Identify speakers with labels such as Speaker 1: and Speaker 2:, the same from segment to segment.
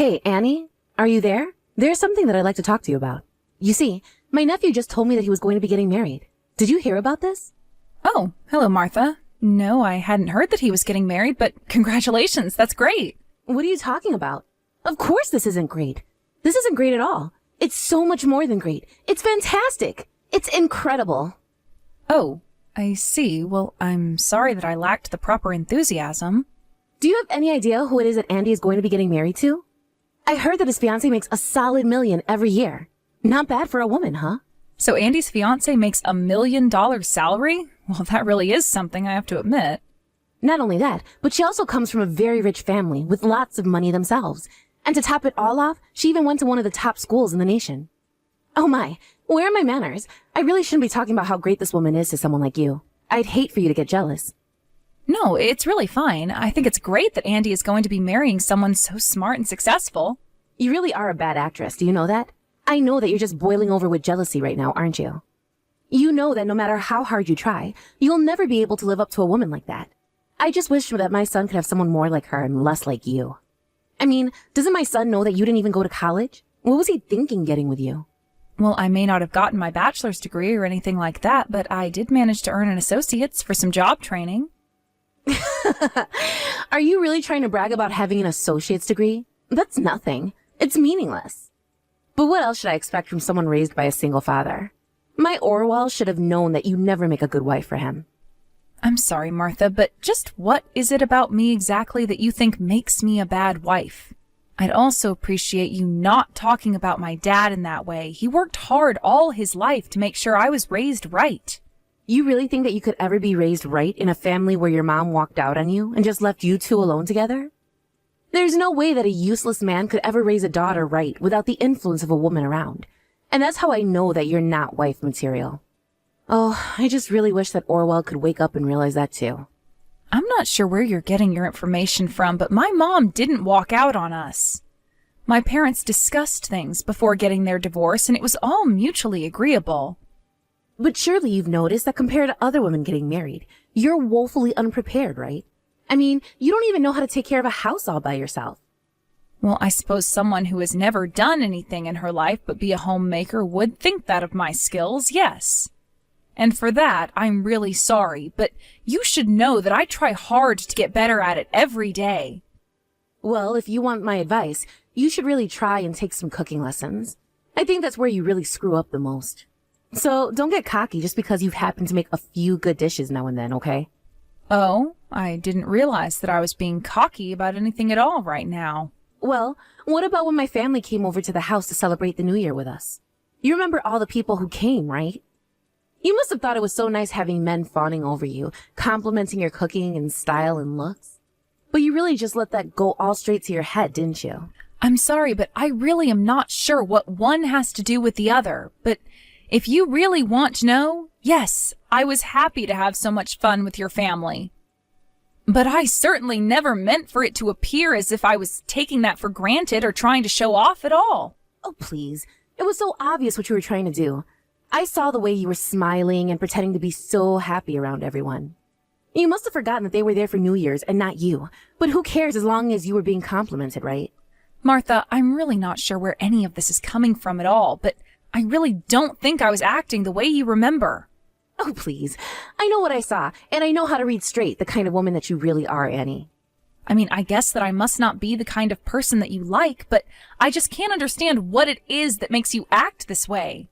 Speaker 1: Hey, Annie, are you there? There's something that I'd like to talk to you about. You see, my nephew just told me that he was going to be getting married. Did you hear about this?
Speaker 2: Oh, hello, Martha. No, I hadn't heard that he was getting married, but congratulations, that's great.
Speaker 1: What are you talking about? Of course this isn't great. This isn't great at all. It's so much more than great. It's fantastic. It's incredible.
Speaker 2: Oh, I see. Well, I'm sorry that I lacked the proper enthusiasm.
Speaker 1: Do you have any idea who it is that Andy is going to be getting married to? I heard that his fiancé makes a solid $1 million every year. Not bad for a woman, huh?
Speaker 2: So Andy's fiancé makes $1 million salary? Well, that really is something, I have to admit.
Speaker 1: Not only that, but she also comes from a very rich family with lots of money themselves. And to top it all off, she even went to one of the top schools in the nation. Oh my, where are my manners? I really shouldn't be talking about how great this woman is to someone like you. I'd hate for you to get jealous.
Speaker 2: No, it's really fine. I think it's great that Andy is going to be marrying someone so smart and successful.
Speaker 1: You really are a bad actress, do you know that? I know that you're just boiling over with jealousy right now, aren't you? You know that no matter how hard you try, you'll never be able to live up to a woman like that. I just wish that my son could have someone more like her and less like you. I mean, doesn't my son know that you didn't even go to college? What was he thinking getting with you?
Speaker 2: Well, I may not have gotten my bachelor's degree or anything like that, but I did manage to earn an associate's for some job training.
Speaker 1: Are you really trying to brag about having an associate's degree? That's nothing. It's meaningless. But what else should I expect from someone raised by a single father? My Orwell should have known that you never make a good wife for him.
Speaker 2: I'm sorry, Martha, but just what is it about me exactly that you think makes me a bad wife? I'd also appreciate you not talking about my dad in that way. He worked hard all his life to make sure I was raised right.
Speaker 1: You really think that you could ever be raised right in a family where your mom walked out on you and just left you two alone together? There's no way that a useless man could ever raise a daughter right without the influence of a woman around. And that's how I know that you're not wife material. Oh, I just really wish that Orwell could wake up and realize that too.
Speaker 2: I'm not sure where you're getting your information from, but my mom didn't walk out on us. My parents discussed things before getting their divorce, and it was all mutually agreeable.
Speaker 1: But surely you've noticed that compared to other women getting married, you're woefully unprepared, right? I mean, you don't even know how to take care of a house all by yourself.
Speaker 2: Well, I suppose someone who has never done anything in her life but be a homemaker would think that of my skills, yes. And for that, I'm really sorry, but you should know that I try hard to get better at it every day.
Speaker 1: Well, if you want my advice, you should really try and take some cooking lessons. I think that's where you really screw up the most. So don't get cocky just because you've happened to make a few good dishes now and then, okay?
Speaker 2: Oh, I didn't realize that I was being cocky about anything at all right now.
Speaker 1: Well, what about when my family came over to the house to celebrate the New Year with us? You remember all the people who came, right? You must have thought it was so nice having men fawning over you, complimenting your cooking and style and looks. But you really just let that go all straight to your head, didn't you?
Speaker 2: I'm sorry, but I really am not sure what one has to do with the other. But if you really want to know, yes, I was happy to have so much fun with your family. But I certainly never meant for it to appear as if I was taking that for granted or trying to show off at all.
Speaker 1: Oh, please. It was so obvious what you were trying to do. I saw the way you were smiling and pretending to be so happy around everyone. You must have forgotten that they were there for New Year's and not you. But who cares as long as you were being complimented, right?
Speaker 2: Martha, I'm really not sure where any of this is coming from at all, but I really don't think I was acting the way you remember.
Speaker 1: Oh, please. I know what I saw, and I know how to read straight the kind of woman that you really are, Annie.
Speaker 2: I mean, I guess that I must not be the kind of person that you like, but I just can't understand what it is that makes you act this way.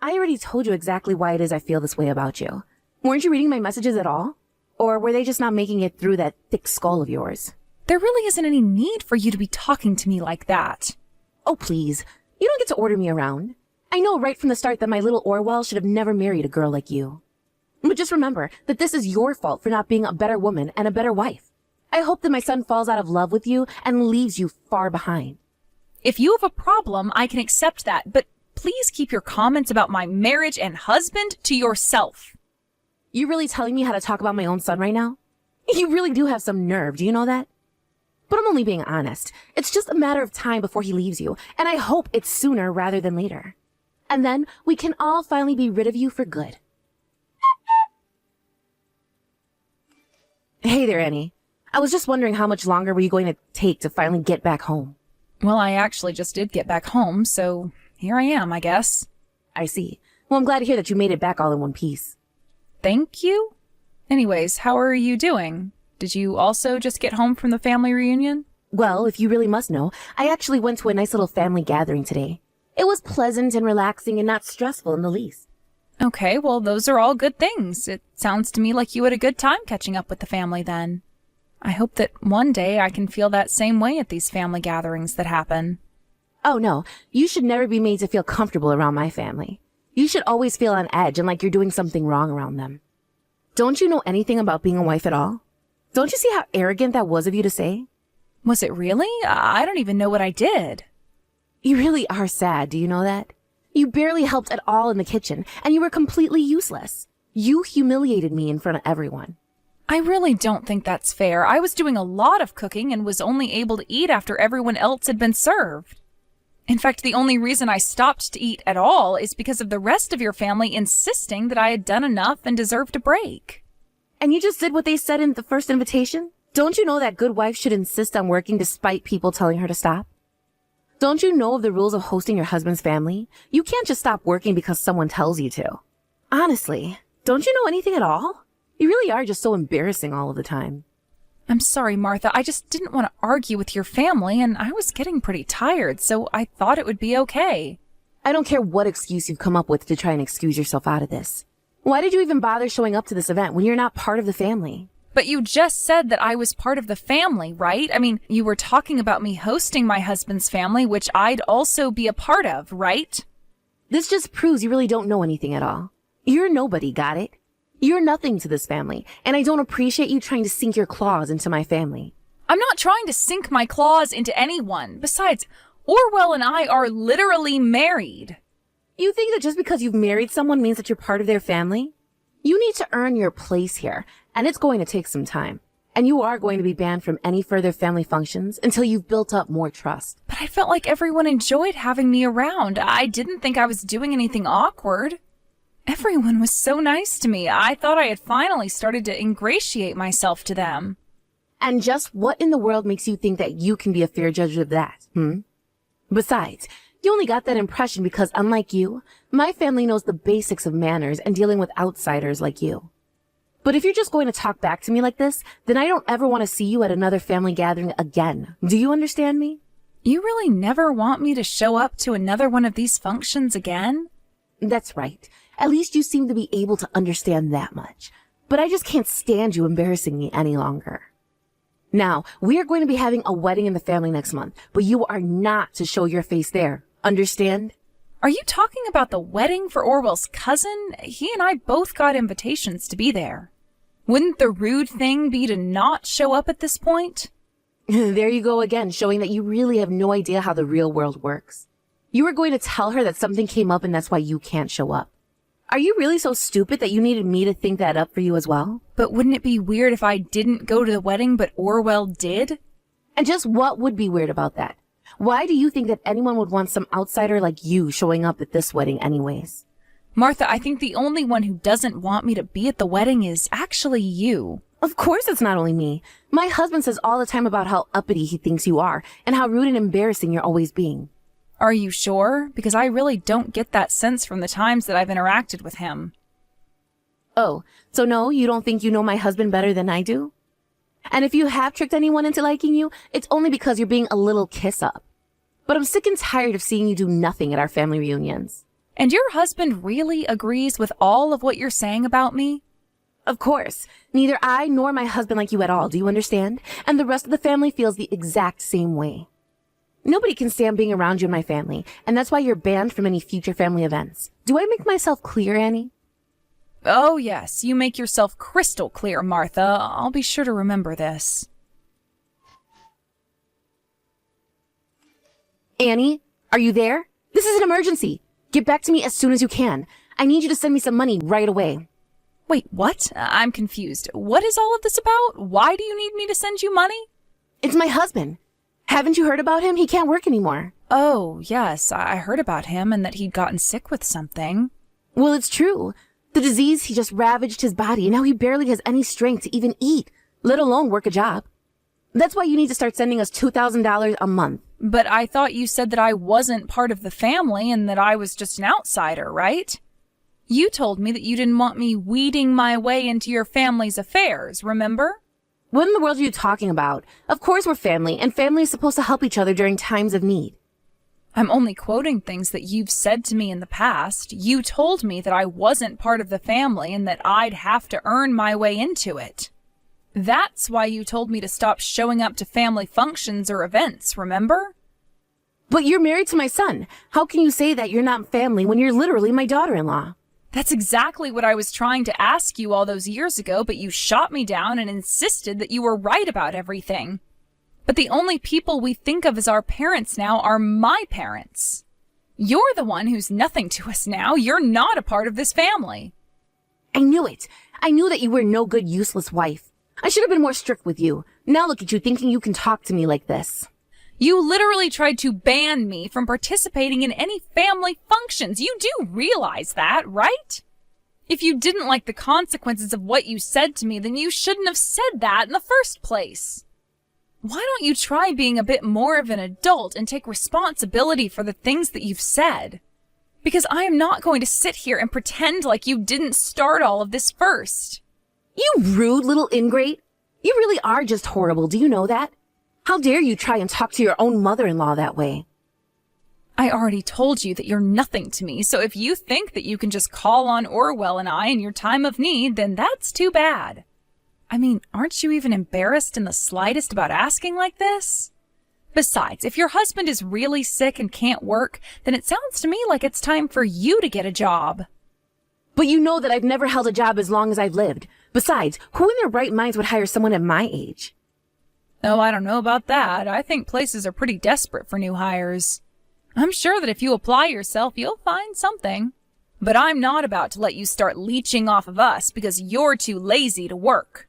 Speaker 1: I already told you exactly why it is I feel this way about you. Weren't you reading my messages at all? Or were they just not making it through that thick skull of yours?
Speaker 2: There really isn't any need for you to be talking to me like that.
Speaker 1: Oh, please. You don't get to order me around. I know right from the start that my little Orwell should have never married a girl like you. But just remember that this is your fault for not being a better woman and a better wife. I hope that my son falls out of love with you and leaves you far behind.
Speaker 2: If you have a problem, I can accept that, but please keep your comments about my marriage and husband to yourself.
Speaker 1: You really telling me how to talk about my own son right now? You really do have some nerve, do you know that? But I'm only being honest. It's just a matter of time before he leaves you, and I hope it's sooner rather than later. And then we can all finally be rid of you for good. Hey there, Annie. I was just wondering how much longer were you going to take to finally get back home?
Speaker 2: Well, I actually just did get back home, so here I am, I guess.
Speaker 1: I see. Well, I'm glad to hear that you made it back all in one piece.
Speaker 2: Thank you? Anyways, how are you doing? Did you also just get home from the family reunion?
Speaker 1: Well, if you really must know, I actually went to a nice little family gathering today. It was pleasant and relaxing and not stressful in the least.
Speaker 2: Okay, well, those are all good things. It sounds to me like you had a good time catching up with the family then. I hope that one day I can feel that same way at these family gatherings that happen.
Speaker 1: Oh no, you should never be made to feel comfortable around my family. You should always feel on edge and like you're doing something wrong around them. Don't you know anything about being a wife at all? Don't you see how arrogant that was of you to say?
Speaker 2: Was it really? I don't even know what I did.
Speaker 1: You really are sad, do you know that? You barely helped at all in the kitchen, and you were completely useless. You humiliated me in front of everyone.
Speaker 2: I really don't think that's fair. I was doing a lot of cooking and was only able to eat after everyone else had been served. In fact, the only reason I stopped to eat at all is because of the rest of your family insisting that I had done enough and deserved a break.
Speaker 1: And you just did what they said in the first invitation? Don't you know that good wife should insist on working despite people telling her to stop? Don't you know of the rules of hosting your husband's family? You can't just stop working because someone tells you to. Honestly, don't you know anything at all? You really are just so embarrassing all of the time.
Speaker 2: I'm sorry, Martha. I just didn't want to argue with your family, and I was getting pretty tired, so I thought it would be okay.
Speaker 1: I don't care what excuse you've come up with to try and excuse yourself out of this. Why did you even bother showing up to this event when you're not part of the family?
Speaker 2: But you just said that I was part of the family, right? I mean, you were talking about me hosting my husband's family, which I'd also be a part of, right?
Speaker 1: This just proves you really don't know anything at all. You're nobody, got it? You're nothing to this family, and I don't appreciate you trying to sink your claws into my family.
Speaker 2: I'm not trying to sink my claws into anyone. Besides, Orwell and I are literally married.
Speaker 1: You think that just because you've married someone means that you're part of their family? You need to earn your place here, and it's going to take some time. And you are going to be banned from any further family functions until you've built up more trust.
Speaker 2: But I felt like everyone enjoyed having me around. I didn't think I was doing anything awkward. Everyone was so nice to me. I thought I had finally started to ingratiate myself to them.
Speaker 1: And just what in the world makes you think that you can be a fair judge of that, Besides, you only got that impression because, unlike you, my family knows the basics of manners and dealing with outsiders like you. But if you're just going to talk back to me like this, then I don't ever want to see you at another family gathering again. Do you understand me?
Speaker 2: You really never want me to show up to another one of these functions again?
Speaker 1: That's right. At least you seem to be able to understand that much. But I just can't stand you embarrassing me any longer. Now, we are going to be having a wedding in the family next month, but you are not to show your face there. Understand?
Speaker 2: Are you talking about the wedding for Orwell's cousin? He and I both got invitations to be there. Wouldn't the rude thing be to not show up at this point?
Speaker 1: There you go again, showing that you really have no idea how the real world works. You were going to tell her that something came up and that's why you can't show up. Are you really so stupid that you needed me to think that up for you as well?
Speaker 2: But wouldn't it be weird if I didn't go to the wedding but Orwell did?
Speaker 1: And just what would be weird about that? Why do you think that anyone would want some outsider like you showing up at this wedding anyways?
Speaker 2: Martha, I think the only one who doesn't want me to be at the wedding is actually you.
Speaker 1: Of course it's not only me. My husband says all the time about how uppity he thinks you are and how rude and embarrassing you're always being.
Speaker 2: Are you sure? Because I really don't get that sense from the times that I've interacted with him.
Speaker 1: Oh, so no, you don't think you know my husband better than I do? And if you have tricked anyone into liking you, it's only because you're being a little kiss-up. But I'm sick and tired of seeing you do nothing at our family reunions.
Speaker 2: And your husband really agrees with all of what you're saying about me?
Speaker 1: Of course. Neither I nor my husband like you at all, do you understand? And the rest of the family feels the exact same way. Nobody can stand being around you and my family, and that's why you're banned from any future family events. Do I make myself clear, Annie?
Speaker 2: Oh, yes, you make yourself crystal clear, Martha. I'll be sure to remember this.
Speaker 1: Annie, are you there? This is an emergency. Get back to me as soon as you can. I need you to send me some money right away.
Speaker 2: Wait, what? I'm confused. What is all of this about? Why do you need me to send you money?
Speaker 1: It's my husband. Haven't you heard about him? He can't work anymore.
Speaker 2: Oh, yes, I heard about him and that he'd gotten sick with something.
Speaker 1: Well, it's true. The disease, he just ravaged his body, and now he barely has any strength to even eat, let alone work a job. That's why you need to start sending us $2,000 a month.
Speaker 2: But I thought you said that I wasn't part of the family and that I was just an outsider, right? You told me that you didn't want me weeding my way into your family's affairs, remember?
Speaker 1: What in the world are you talking about? Of course we're family, and family is supposed to help each other during times of need.
Speaker 2: I'm only quoting things that you've said to me in the past. You told me that I wasn't part of the family and that I'd have to earn my way into it. That's why you told me to stop showing up to family functions or events, remember?
Speaker 1: But you're married to my son. How can you say that you're not family when you're literally my daughter-in-law?
Speaker 2: That's exactly what I was trying to ask you all those years ago, but you shot me down and insisted that you were right about everything. But the only people we think of as our parents now are my parents. You're the one who's nothing to us now. You're not a part of this family.
Speaker 1: I knew it. I knew that you were no good, useless wife. I should have been more strict with you. Now look at you thinking you can talk to me like this.
Speaker 2: You literally tried to ban me from participating in any family functions. You do realize that, right? If you didn't like the consequences of what you said to me, then you shouldn't have said that in the first place. Why don't you try being a bit more of an adult and take responsibility for the things that you've said? Because I am not going to sit here and pretend like you didn't start all of this first.
Speaker 1: You rude little ingrate. You really are just horrible, do you know that? How dare you try and talk to your own mother-in-law that way?
Speaker 2: I already told you that you're nothing to me, so if you think that you can just call on Orwell and I in your time of need, then that's too bad. I mean, aren't you even embarrassed in the slightest about asking like this? Besides, if your husband is really sick and can't work, then it sounds to me like it's time for you to get a job.
Speaker 1: But you know that I've never held a job as long as I've lived. Besides, who in their right minds would hire someone at my age?
Speaker 2: Oh, I don't know about that. I think places are pretty desperate for new hires. I'm sure that if you apply yourself, you'll find something. But I'm not about to let you start leeching off of us because you're too lazy to work.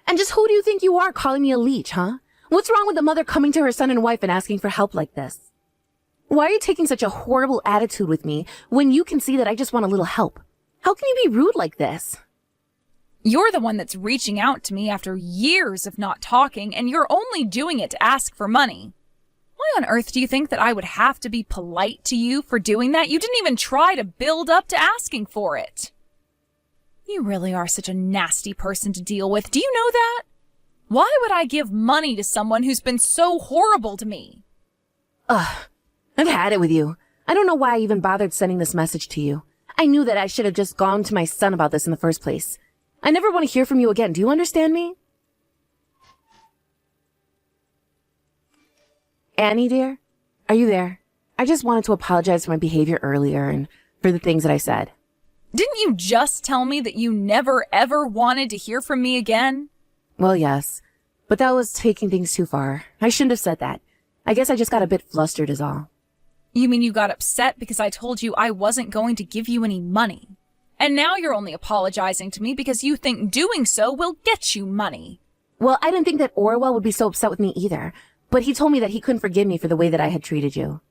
Speaker 1: And just who do you think you are calling me a leech, huh? What's wrong with a mother coming to her son and wife and asking for help like this? Why are you taking such a horrible attitude with me when you can see that I just want a little help? How can you be rude like this?
Speaker 2: You're the one that's reaching out to me after years of not talking, and you're only doing it to ask for money. Why on earth do you think that I would have to be polite to you for doing that? You didn't even try to build up to asking for it. You really are such a nasty person to deal with. Do you know that? Why would I give money to someone who's been so horrible to me?
Speaker 1: Ugh, I've had it with you. I don't know why I even bothered sending this message to you. I knew that I should have just gone to my son about this in the first place. I never want to hear from you again. Do you understand me? Annie, dear, are you there? I just wanted to apologize for my behavior earlier and for the things that I said.
Speaker 2: Didn't you just tell me that you never ever wanted to hear from me again?
Speaker 1: Well, yes, but that was taking things too far. I shouldn't have said that. I guess I just got a bit flustered is all.
Speaker 2: You mean you got upset because I told you I wasn't going to give you any money? And now you're only apologizing to me because you think doing so will get you money.
Speaker 1: Well, I didn't think that Orwell would be so upset with me either, but he told me that he couldn't forgive me for the way that I had treated you.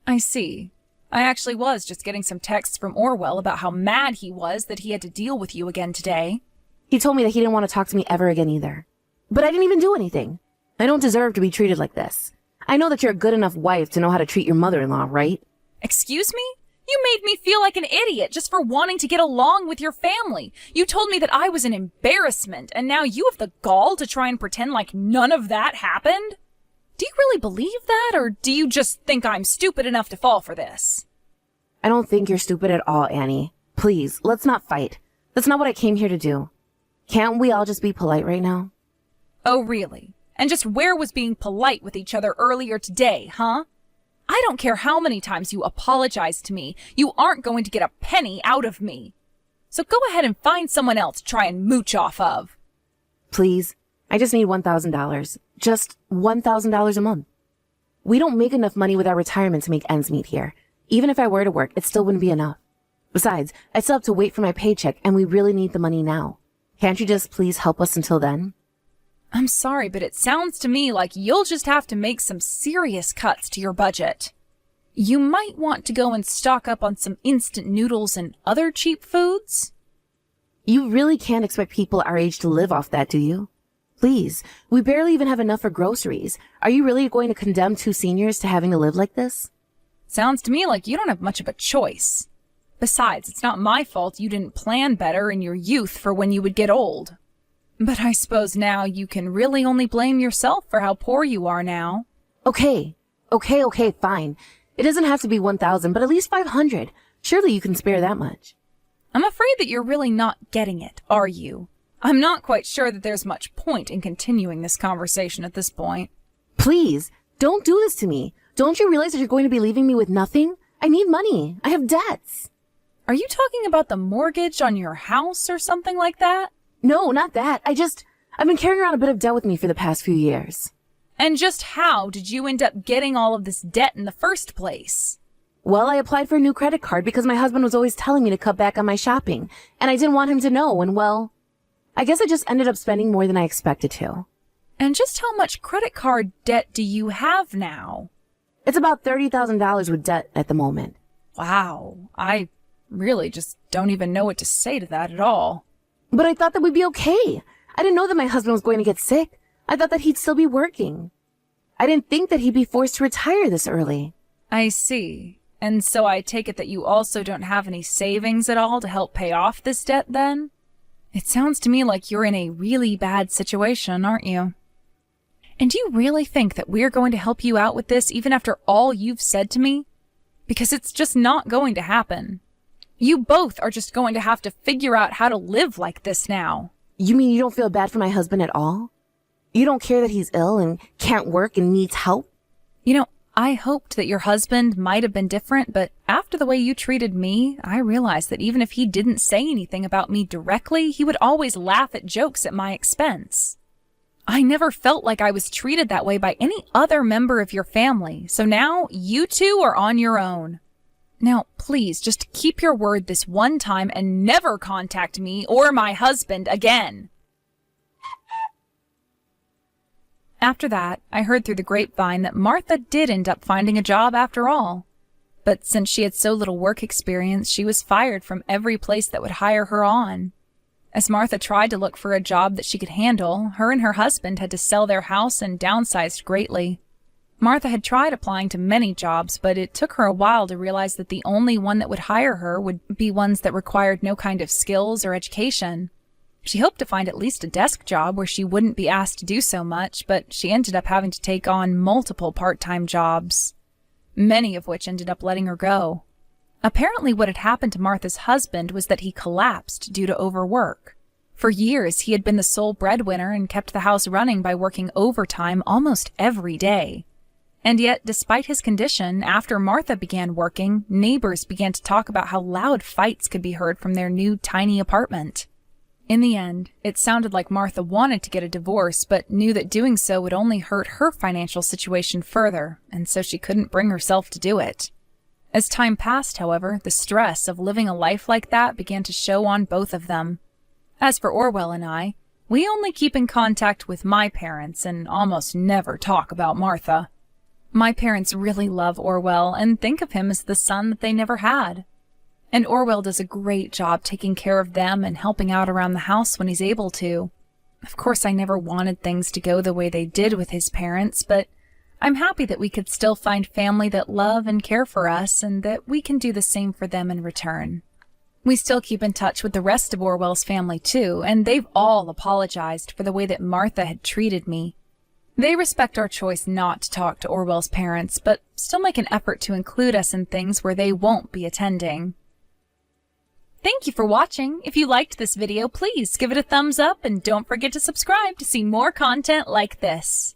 Speaker 2: I see. I actually was just getting some texts from Orwell about how mad he was that he had to deal with you again today.
Speaker 1: He told me that he didn't want to talk to me ever again either. But I didn't even do anything. I don't deserve to be treated like this. I know that you're a good enough wife to know how to treat your mother-in-law, right?
Speaker 2: Excuse me? You made me feel like an idiot just for wanting to get along with your family. You told me that I was an embarrassment, and now you have the gall to try and pretend like none of that happened? Do you really believe that, or do you just think I'm stupid enough to fall for this?
Speaker 1: I don't think you're stupid at all, Annie. Please, let's not fight. That's not what I came here to do. Can't we all just be polite right now?
Speaker 2: Oh, really? And just where was being polite with each other earlier today, huh? I don't care how many times you apologize to me. You aren't going to get a penny out of me. So go ahead and find someone else to try and mooch off of.
Speaker 1: Please, I just need $1,000. Just $1,000 a month. We don't make enough money with our retirement to make ends meet here. Even if I were to work, it still wouldn't be enough. Besides, I still have to wait for my paycheck, and we really need the money now. Can't you just please help us until then?
Speaker 2: I'm sorry, but it sounds to me like you'll just have to make some serious cuts to your budget. You might want to go and stock up on some instant noodles and other cheap foods.
Speaker 1: You really can't expect people our age to live off that, do you? Please, we barely even have enough for groceries. Are you really going to condemn two seniors to having to live like this?
Speaker 2: Sounds to me like you don't have much of a choice. Besides, it's not my fault you didn't plan better in your youth for when you would get old. But I suppose now you can really only blame yourself for how poor you are now.
Speaker 1: Okay, fine. It doesn't have to be 1,000, but at least 500. Surely you can spare that much.
Speaker 2: I'm afraid that you're really not getting it, are you? I'm not quite sure that there's much point in continuing this conversation at this point.
Speaker 1: Please, don't do this to me. Don't you realize that you're going to be leaving me with nothing? I need money. I have debts.
Speaker 2: Are you talking about the mortgage on your house or something like that?
Speaker 1: No, not that. I've been carrying around a bit of debt with me for the past few years.
Speaker 2: And just how did you end up getting all of this debt in the first place?
Speaker 1: Well, I applied for a new credit card because my husband was always telling me to cut back on my shopping, and I didn't want him to know, and well, I guess I just ended up spending more than I expected to.
Speaker 2: And just how much credit card debt do you have now?
Speaker 1: It's about $30,000 with debt at the moment.
Speaker 2: Wow, I really just don't even know what to say to that at all.
Speaker 1: But I thought that we'd be okay. I didn't know that my husband was going to get sick. I thought that he'd still be working. I didn't think that he'd be forced to retire this early.
Speaker 2: I see. And so I take it that you also don't have any savings at all to help pay off this debt then? It sounds to me like you're in a really bad situation, aren't you? And do you really think that we're going to help you out with this even after all you've said to me? Because it's just not going to happen. You both are just going to have to figure out how to live like this now.
Speaker 1: You mean you don't feel bad for my husband at all? You don't care that he's ill and can't work and needs help?
Speaker 2: You know, I hoped that your husband might have been different, but after the way you treated me, I realized that even if he didn't say anything about me directly, he would always laugh at jokes at my expense. I never felt like I was treated that way by any other member of your family, so now you two are on your own. Now, please, just keep your word this one time and never contact me or my husband again. After that, I heard through the grapevine that Martha did end up finding a job after all. But since she had so little work experience, she was fired from every place that would hire her on. As Martha tried to look for a job that she could handle, her and her husband had to sell their house and downsized greatly. Martha had tried applying to many jobs, but it took her a while to realize that the only one that would hire her would be ones that required no kind of skills or education. She hoped to find at least a desk job where she wouldn't be asked to do so much, but she ended up having to take on multiple part-time jobs, many of which ended up letting her go. Apparently what had happened to Martha's husband was that he collapsed due to overwork. For years, he had been the sole breadwinner and kept the house running by working overtime almost every day. And yet, despite his condition, after Martha began working, neighbors began to talk about how loud fights could be heard from their new tiny apartment. In the end, it sounded like Martha wanted to get a divorce, but knew that doing so would only hurt her financial situation further, and so she couldn't bring herself to do it. As time passed, however, the stress of living a life like that began to show on both of them. As for Orwell and I, we only keep in contact with my parents and almost never talk about Martha. My parents really love Orwell and think of him as the son that they never had. And Orwell does a great job taking care of them and helping out around the house when he's able to. Of course, I never wanted things to go the way they did with his parents, but I'm happy that we could still find family that love and care for us and that we can do the same for them in return. We still keep in touch with the rest of Orwell's family too, and they've all apologized for the way that Martha had treated me. They respect our choice not to talk to Orwell's parents, but still make an effort to include us in things where they won't be attending. Thank you for watching. If you liked this video, please give it a thumbs up and don't forget to subscribe to see more content like this.